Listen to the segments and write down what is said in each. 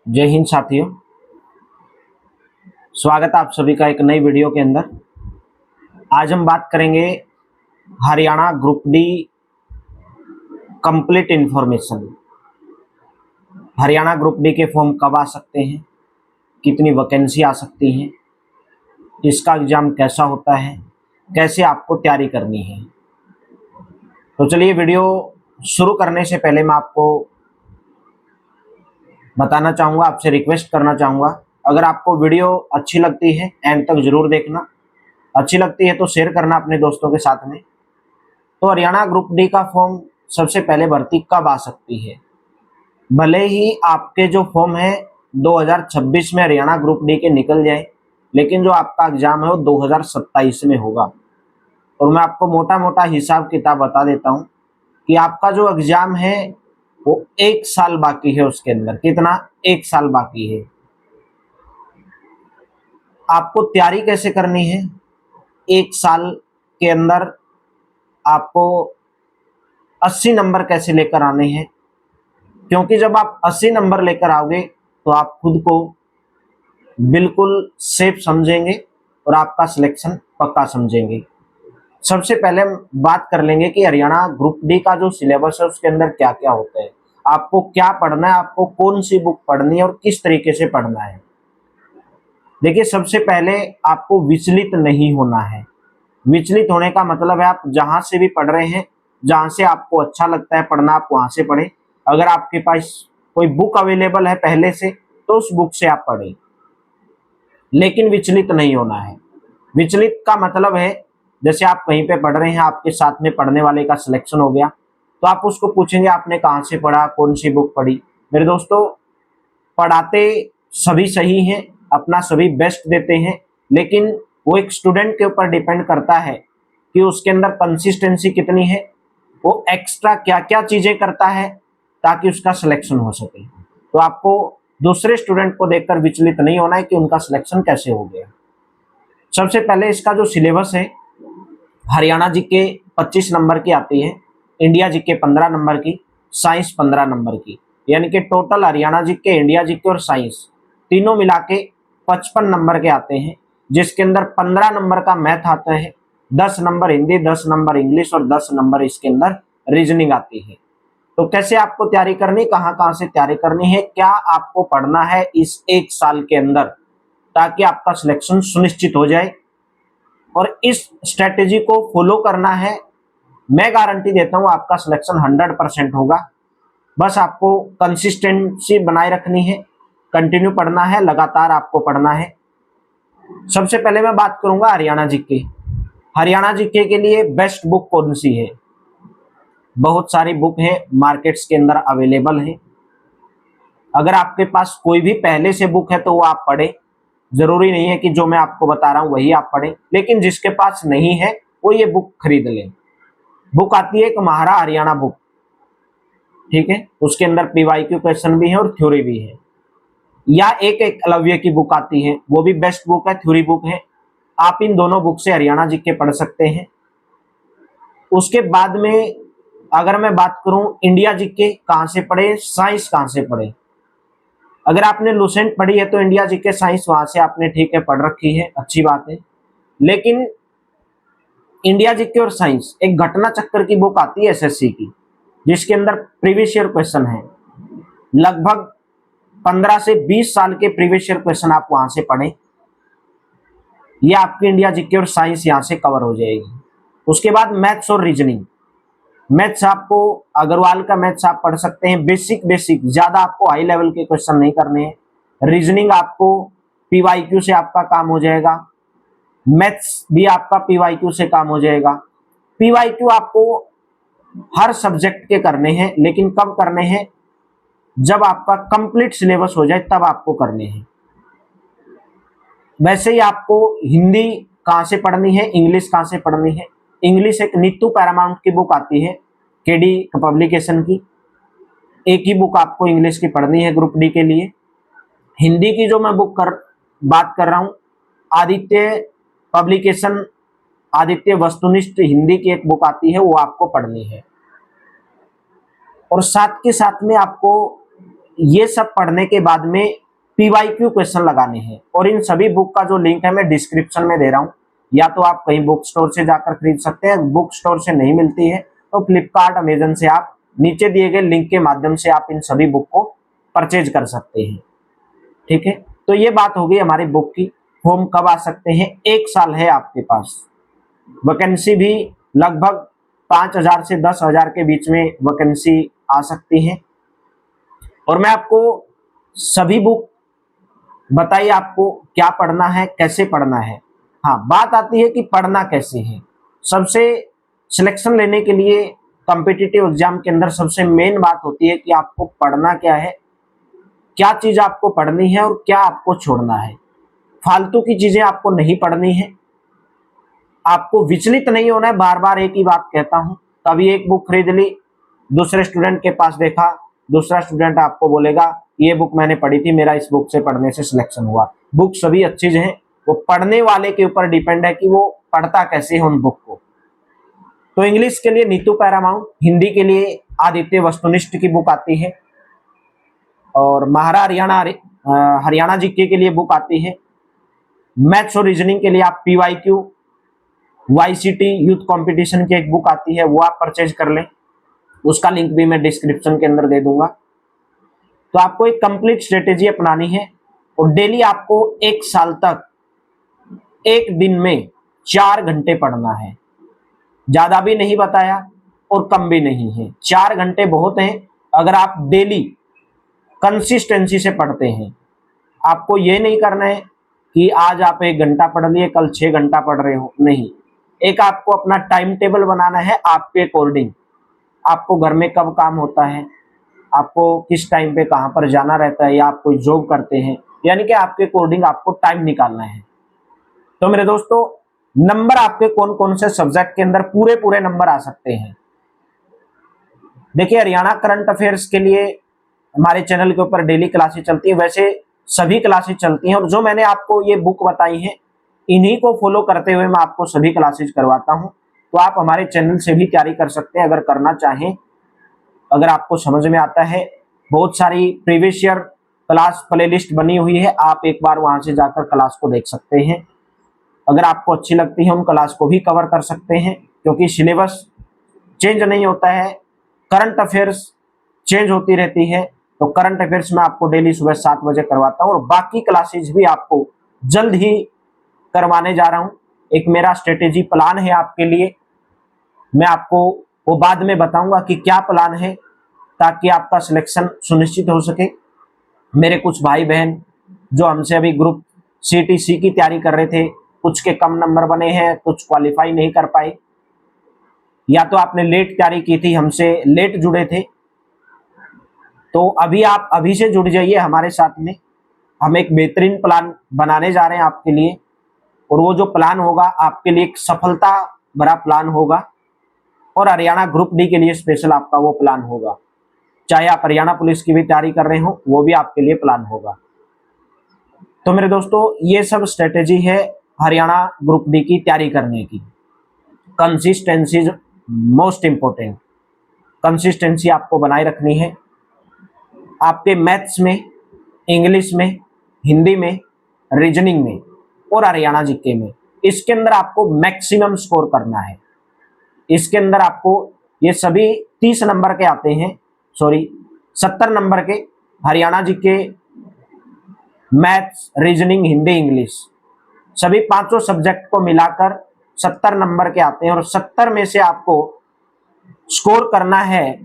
जय हिंद साथियों। स्वागत है आप सभी का एक नई वीडियो के अंदर। आज हम बात करेंगे Haryana group D complete information. Haryana group D के फॉर्म कब आ सकते हैं, कितनी वैकेंसी आ सकती हैं, इसका एग्जाम कैसा होता है, कैसे आपको तैयारी करनी है। तो चलिए वीडियो शुरू करने से पहले मैं आपको बताना चाहूँगा, आपसे रिक्वेस्ट करना चाहूँगा, अगर आपको वीडियो अच्छी लगती है एंड तक जरूर देखना। अच्छी लगती है तो शेयर करना अपने दोस्तों के साथ में। तो हरियाणा ग्रुप डी का फॉर्म सबसे पहले भर्ती कब आ सकती है? भले ही आपके जो फॉर्म है 2026 में हरियाणा ग्रुप डी के निकल जाए, लेकिन जो आपका एग्जाम है वो 2027 में होगा। और मैं आपको मोटा मोटा हिसाब किताब बता देता हूँ कि आपका जो एग्जाम है वो 1 साल बाकी है। उसके अंदर कितना? 1 साल बाकी है। आपको तैयारी कैसे करनी है? 1 साल के अंदर आपको 80 नंबर कैसे लेकर आने हैं, क्योंकि जब आप 80 नंबर लेकर आओगे तो आप खुद को बिल्कुल सेफ समझेंगे और आपका सिलेक्शन पक्का समझेंगे। सबसे पहले हम बात कर लेंगे कि हरियाणा ग्रुप डी का जो सिलेबस है उसके अंदर क्या क्या होता है, आपको क्या पढ़ना है, आपको कौन सी बुक पढ़नी है और किस तरीके से पढ़ना है। देखिए, सबसे पहले आपको विचलित नहीं होना है। विचलित होने का मतलब है आप जहां से भी पढ़ रहे हैं, जहां से आपको अच्छा लगता है पढ़ना, आप वहां से पढ़ें। अगर आपके पास कोई बुक अवेलेबल है पहले से तो उस बुक से आप पढ़ें, लेकिन विचलित नहीं होना है। विचलित का मतलब है जैसे आप कहीं पे पढ़ रहे हैं, आपके साथ में पढ़ने वाले का सिलेक्शन हो गया तो आप उसको पूछेंगे आपने कहाँ से पढ़ा, कौन सी बुक पढ़ी। मेरे दोस्तों, पढ़ाते सभी सही हैं, अपना सभी बेस्ट देते हैं, लेकिन वो एक स्टूडेंट के ऊपर डिपेंड करता है कि उसके अंदर कंसिस्टेंसी कितनी है, वो एक्स्ट्रा क्या क्या चीजें करता है ताकि उसका सिलेक्शन हो सके। तो आपको दूसरे स्टूडेंट को देखकर विचलित नहीं होना है कि उनका सिलेक्शन कैसे हो गया। सबसे पहले इसका जो सिलेबस है, हरियाणा जीके 25 नंबर की आती है, इंडिया जीके 15 नंबर की, साइंस 15 नंबर की, यानी कि total Haryana GK, India GK और साइंस तीनों मिला के 55 नंबर के आते हैं, जिसके अंदर 15 नंबर का मैथ आता है, 10 नंबर हिंदी, 10 नंबर इंग्लिश और 10 नंबर इसके अंदर रीजनिंग आती है। तो कैसे आपको तैयारी करनी, कहाँ कहाँ से तैयारी करनी है, क्या आपको पढ़ना है इस 1 साल के अंदर, ताकि आपका सिलेक्शन सुनिश्चित हो जाए। और इस स्ट्रेटेजी को फॉलो करना है, मैं गारंटी देता हूं आपका सिलेक्शन 100% होगा। बस आपको कंसिस्टेंसी बनाए रखनी है, कंटिन्यू पढ़ना है, लगातार आपको पढ़ना है। सबसे पहले मैं बात करूंगा हरियाणा जीके। हरियाणा जीके के लिए बेस्ट बुक कौन सी है? बहुत सारी बुक है मार्केट्स के अंदर अवेलेबल है। अगर आपके पास कोई भी पहले से बुक है तो वो आप पढ़े, जरूरी नहीं है कि जो मैं आपको बता रहा हूं वही आप पढ़ें, लेकिन जिसके पास नहीं है वो ये बुक खरीद ले। बुक आती है एक महारा हरियाणा बुक, ठीक है, उसके अंदर पीवाईक्यू क्वेश्चन भी है और थ्योरी भी है। या एक एकलव्य की बुक आती है, वो भी बेस्ट बुक है, थ्योरी बुक है। आप इन दोनों बुक से हरियाणा जीके पढ़ सकते हैं। उसके बाद में अगर मैं बात करूं इंडिया जीके कहां से पढ़े, साइंस कहां से पढ़े। अगर आपने लुसेंट पढ़ी है तो इंडिया जीके साइंस वहां से आपने ठीक है पढ़ रखी है, अच्छी बात है। लेकिन इंडिया जीके और साइंस एक घटना चक्कर की बुक आती है एसएससी की, जिसके अंदर प्रीवियस ईयर क्वेश्चन है। लगभग 15 से 20 साल के प्रीवियस ईयर क्वेश्चन आप वहां से पढ़ें, ये आपकी इंडिया जीके और साइंस यहां से कवर हो जाएगी। उसके बाद मैथ्स और रीजनिंग। मैथ्स आपको अग्रवाल का मैथ्स आप पढ़ सकते हैं, बेसिक बेसिक, ज्यादा आपको हाई लेवल के क्वेश्चन नहीं करने हैं। रीजनिंग आपको पीवाईक्यू से आपका काम हो जाएगा, मैथ्स भी आपका पीवाईक्यू से काम हो जाएगा। पीवाईक्यू आपको हर सब्जेक्ट के करने हैं, लेकिन कब करने हैं? जब आपका कंप्लीट सिलेबस हो जाए तब आपको करने हैं। वैसे ही आपको हिंदी कहां से पढ़नी है, इंग्लिश कहां से पढ़नी है। इंग्लिश एक नीतू पैरामाउंट की बुक आती है केडी पब्लिकेशन की, एक ही बुक आपको इंग्लिश की पढ़नी है ग्रुप डी के लिए। हिंदी की जो मैं बात कर रहा हूं, आदित्य पब्लिकेशन, आदित्य वस्तुनिष्ठ हिंदी की एक बुक आती है, वो आपको पढ़नी है। और साथ के साथ में आपको ये सब पढ़ने के बाद में PYQ क्वेश्चन लगाने हैं। और इन सभी बुक का जो लिंक है मैं डिस्क्रिप्शन में दे रहा हूँ, या तो आप कहीं बुक स्टोर से जाकर खरीद सकते हैं, बुक स्टोर से नहीं मिलती है तो फ्लिपकार्ट, अमेजन से आप नीचे दिए गए लिंक के माध्यम से आप इन सभी बुक को परचेज कर सकते हैं। ठीक है, तो ये बात होगी हमारी बुक की। फॉर्म कब आ सकते हैं? 1 साल है आपके पास। वैकेंसी भी लगभग 5,000 से 10,000 के बीच में वैकेंसी आ सकती है। और मैं आपको सभी बुक बताइए आपको क्या पढ़ना है, कैसे पढ़ना है। हाँ, बात आती है कि पढ़ना कैसे है। सबसे सिलेक्शन लेने के लिए कॉम्पिटिटिव एग्जाम के अंदर सबसे मेन बात होती है कि आपको पढ़ना क्या है, क्या चीज आपको पढ़नी है और क्या आपको छोड़ना है। फालतू की चीजें आपको नहीं पढ़नी है, आपको विचलित नहीं होना है। बार बार एक ही बात कहता हूं, कभी एक बुक खरीद ली, दूसरे स्टूडेंट के पास देखा, दूसरा स्टूडेंट आपको बोलेगा ये बुक मैंने पढ़ी थी, मेरा इस बुक से पढ़ने से सिलेक्शन हुआ। बुक सभी अच्छी हैं, वो पढ़ने वाले के ऊपर डिपेंड है कि वो पढ़ता कैसे है उन बुक को। तो इंग्लिश के लिए नीतू पैरामाउंट, हिंदी के लिए आदित्य वस्तुनिष्ठ की बुक आती है, और महारा हरियाणा जीके के लिए बुक आती है। मैथ्स और रीजनिंग के लिए आप PYQ YCT यूथ कंपटीशन की एक बुक आती है, वो आप परचेज कर लें, उसका लिंक भी मैं डिस्क्रिप्शन के अंदर दे दूंगा। तो आपको एक कंप्लीट स्ट्रेटेजी अपनानी है और डेली आपको 1 साल तक एक दिन में 4 घंटे पढ़ना है। ज्यादा भी नहीं बताया और कम भी नहीं है, 4 घंटे बहुत हैं अगर आप डेली कंसिस्टेंसी से पढ़ते हैं। आपको ये नहीं करना है कि आज आप 1 घंटा पढ़ लिए, कल 6 घंटा पढ़ रहे हो, नहीं। एक आपको अपना टाइम टेबल बनाना है आपके अकॉर्डिंग। आपको घर में कब काम होता है, आपको किस टाइम पे कहाँ पर जाना रहता है, या आप कोई जॉब करते हैं, यानी कि आपके अकॉर्डिंग आपको टाइम निकालना है। तो मेरे दोस्तों, नंबर आपके कौन कौन से सब्जेक्ट के अंदर पूरे नंबर आ सकते हैं? देखिए, हरियाणा करंट अफेयर्स के लिए हमारे चैनल के ऊपर डेली क्लासेस चलती है, वैसे सभी क्लासेस चलती हैं, और जो मैंने आपको ये बुक बताई है इन्हीं को फॉलो करते हुए मैं आपको सभी क्लासेस करवाता हूं। तो आप हमारे चैनल से भी तैयारी कर सकते हैं अगर करना चाहें, अगर आपको समझ में आता है। बहुत सारी प्रीवियस ईयर क्लास प्लेलिस्ट बनी हुई है, आप एक बार वहां से जाकर क्लास को देख सकते हैं। अगर आपको अच्छी लगती है उन क्लास को भी कवर कर सकते हैं, क्योंकि सिलेबस चेंज नहीं होता है, करंट अफेयर्स चेंज होती रहती है। तो करंट अफेयर्स में आपको डेली सुबह 7 बजे करवाता हूँ, और बाकी क्लासेज भी आपको जल्द ही करवाने जा रहा हूँ। एक मेरा स्ट्रेटेजी प्लान है आपके लिए, मैं आपको वो बाद में बताऊंगा कि क्या प्लान है, ताकि आपका सिलेक्शन सुनिश्चित हो सके। मेरे कुछ भाई बहन जो हमसे अभी ग्रुप CTC की तैयारी कर रहे थे, कुछ के कम नंबर बने हैं, कुछ क्वालिफाई नहीं कर पाए, या तो आपने लेट तैयारी की थी, हमसे लेट जुड़े थे, तो अभी आप अभी से जुड़ जाइए हमारे साथ में। हम एक बेहतरीन प्लान बनाने जा रहे हैं आपके लिए, और वो जो प्लान होगा आपके लिए एक सफलता भरा प्लान होगा, और हरियाणा ग्रुप डी के लिए स्पेशल आपका वो प्लान होगा। चाहे आप हरियाणा पुलिस की भी तैयारी कर रहे हो, वो भी आपके लिए प्लान होगा। तो मेरे दोस्तों, ये सब स्ट्रेटेजी है हरियाणा ग्रुप डी की तैयारी करने की। कंसिस्टेंसी मोस्ट इंपॉर्टेंट, कंसिस्टेंसी आपको बनाए रखनी है आपके मैथ्स में, इंग्लिश में, हिंदी में, रीजनिंग में और हरियाणा जीके में। इसके अंदर आपको मैक्सिमम स्कोर करना है। इसके अंदर आपको ये सभी 30 नंबर के आते हैं, 70 नंबर के। Haryana GK, maths, reasoning, Hindi, English, सभी 5 सब्जेक्ट को मिलाकर 70 नंबर के आते हैं, और 70 में से आपको स्कोर करना है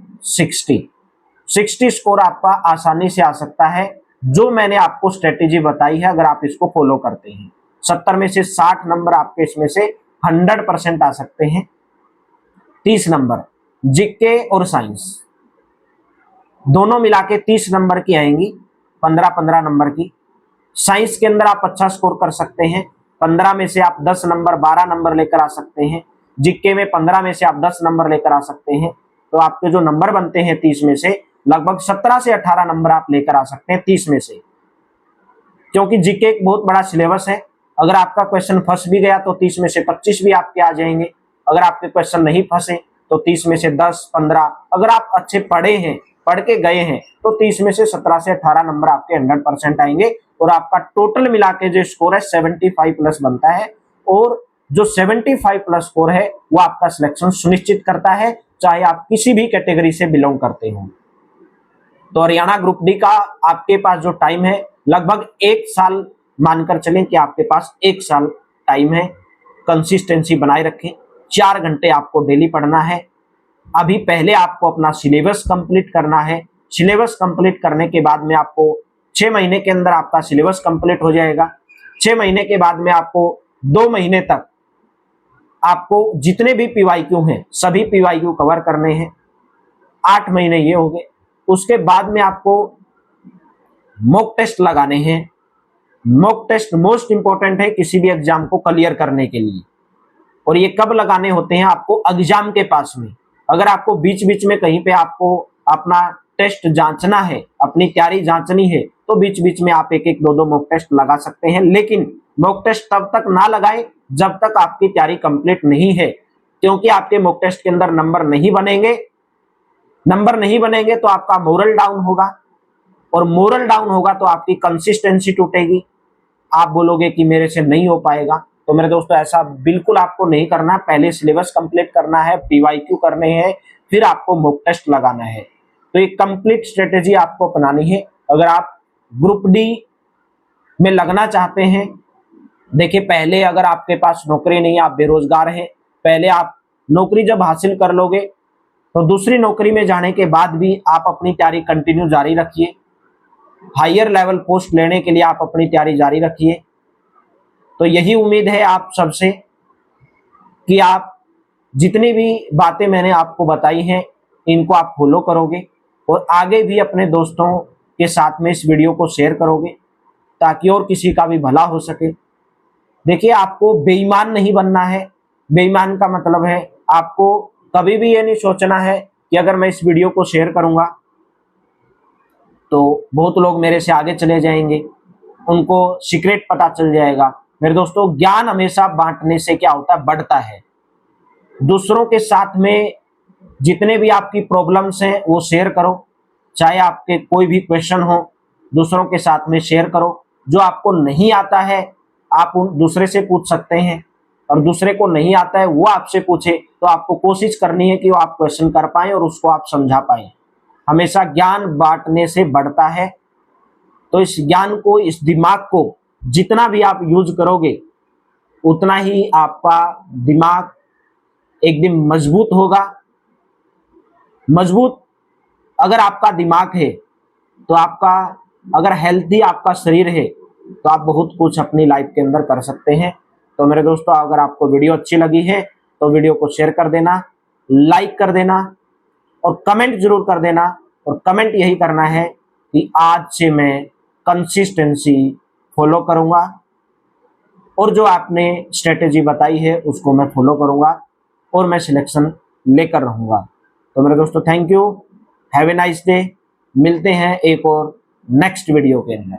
60 स्कोर आपका आसानी से आ सकता है, जो मैंने आपको स्ट्रेटेजी बताई है। अगर आप इसको फॉलो करते हैं, 70 में से 60 नंबर आपके इसमें से 100% आ सकते हैं। 30 नंबर जीके और साइंस दोनों मिला के 30 नंबर की आएंगी, 15-15 नंबर की। साइंस के अंदर आप अच्छा स्कोर कर सकते हैं, 15 में से आप 10 नंबर, 12 नंबर लेकर आ सकते हैं। जीके में 15 में से आप 10 नंबर लेकर आ सकते हैं। तो आपके जो नंबर बनते हैं 30 में से, लगभग 17 से 18 नंबर आप लेकर आ सकते हैं 30 में से, क्योंकि जीके एक बहुत बड़ा सिलेबस है। अगर आपका क्वेश्चन फंस भी गया तो 30 में से 25 भी आपके आ जाएंगे। अगर आपके क्वेश्चन नहीं फंसे तो 30 में से 10-15। अगर आप अच्छे पढ़ के गए हैं तो 30 में से 17 से 18 नंबर आपके 100% आएंगे और आपका टोटल मिला के जो स्कोर है 75 प्लस बनता है। और जो 75 प्लस स्कोर है वो आपका सिलेक्शन सुनिश्चित करता है, चाहे आप किसी भी कैटेगरी से बिलोंग करते हो। तो हरियाणा ग्रुप डी का आपके पास जो टाइम है लगभग 1 साल मानकर चलें कि आपके पास 1 साल टाइम है। कंसिस्टेंसी बनाए रखें, 4 घंटे आपको डेली पढ़ना है। अभी पहले आपको अपना सिलेबस कंप्लीट करना है। सिलेबस कंप्लीट करने के बाद में आपको 6 महीने के अंदर आपका सिलेबस कंप्लीट हो जाएगा। 6 महीने के बाद में आपको 2 महीने तक आपको जितने भी पीवाईक्यू हैं सभी पीवाईक्यू कवर करने हैं। 8 महीने ये हो गए। उसके बाद में आपको मॉक टेस्ट लगाने हैं। मॉक टेस्ट मोस्ट इंपॉर्टेंट है किसी भी एग्जाम को क्लियर करने के लिए। और ये कब लगाने होते हैं? आपको एग्जाम के पास में। अगर आपको बीच बीच में कहीं पे आपको अपना टेस्ट जांचना है, अपनी तैयारी जांचनी है, तो बीच बीच में आप 1-1, 2-2 मॉक टेस्ट लगा सकते हैं। लेकिन मॉक टेस्ट तब तक ना लगाएं जब तक आपकी तैयारी कंप्लीट नहीं है, क्योंकि आपके मॉक टेस्ट के अंदर नंबर नहीं बनेंगे। नंबर नहीं बनेंगे तो आपका मोरल डाउन होगा, और मोरल डाउन होगा तो आपकी कंसिस्टेंसी टूटेगी। आप बोलोगे कि मेरे से नहीं हो पाएगा। तो मेरे दोस्तों ऐसा बिल्कुल आपको नहीं करना। पहले सिलेबस कंप्लीट करना है, पीवाईक्यू करने हैं, फिर आपको मॉक टेस्ट लगाना है। तो ये कंप्लीट स्ट्रेटेजी आपको अपनानी है अगर आप ग्रुप डी में लगना चाहते हैं। देखिए, पहले अगर आपके पास नौकरी नहीं है, आप बेरोजगार हैं, पहले आप नौकरी जब हासिल कर लोगे तो दूसरी नौकरी में जाने के बाद भी आप अपनी तैयारी कंटिन्यू जारी रखिए। हायर लेवल पोस्ट लेने के लिए आप अपनी तैयारी जारी रखिए। तो यही उम्मीद है आप सबसे कि आप जितनी भी बातें मैंने आपको बताई हैं इनको आप फॉलो करोगे और आगे भी अपने दोस्तों के साथ में इस वीडियो को शेयर करोगे ताकि और किसी का भी भला हो सके। देखिए, आपको बेईमान नहीं बनना है। बेईमान का मतलब है आपको कभी भी ये नहीं सोचना है कि अगर मैं इस वीडियो को शेयर करूंगा तो बहुत लोग मेरे से आगे चले जाएंगे, उनको सीक्रेट पता चल जाएगा। मेरे दोस्तों, ज्ञान हमेशा बांटने से क्या होता है? बढ़ता है। दूसरों के साथ में जितने भी आपकी प्रॉब्लम्स हैं वो शेयर करो, चाहे आपके कोई भी क्वेश्चन हो दूसरों के साथ में शेयर करो। जो आपको नहीं आता है आप उन दूसरे से पूछ सकते हैं, और दूसरे को नहीं आता है वो आपसे पूछे, तो आपको कोशिश करनी है कि वो आप क्वेश्चन कर पाएं और उसको आप समझा पाएं। हमेशा ज्ञान बांटने से बढ़ता है। तो इस ज्ञान को, इस दिमाग को जितना भी आप यूज करोगे उतना ही आपका दिमाग एक दिन मजबूत होगा। मजबूत अगर आपका दिमाग है तो आपका, अगर हेल्थी आपका शरीर है तो आप बहुत कुछ अपनी लाइफ के अंदर कर सकते हैं। तो मेरे दोस्तों, अगर आपको वीडियो अच्छी लगी है तो वीडियो को शेयर कर देना, लाइक कर देना और कमेंट जरूर कर देना। और कमेंट यही करना है कि आज से मैं कंसिस्टेंसी फॉलो करूंगा और जो आपने स्ट्रेटेजी बताई है उसको मैं फॉलो करूंगा और मैं सिलेक्शन लेकर रहूंगा। तो मेरे दोस्तों, thank you, have a nice day. मिलते हैं एक और नेक्स्ट वीडियो के अंदर।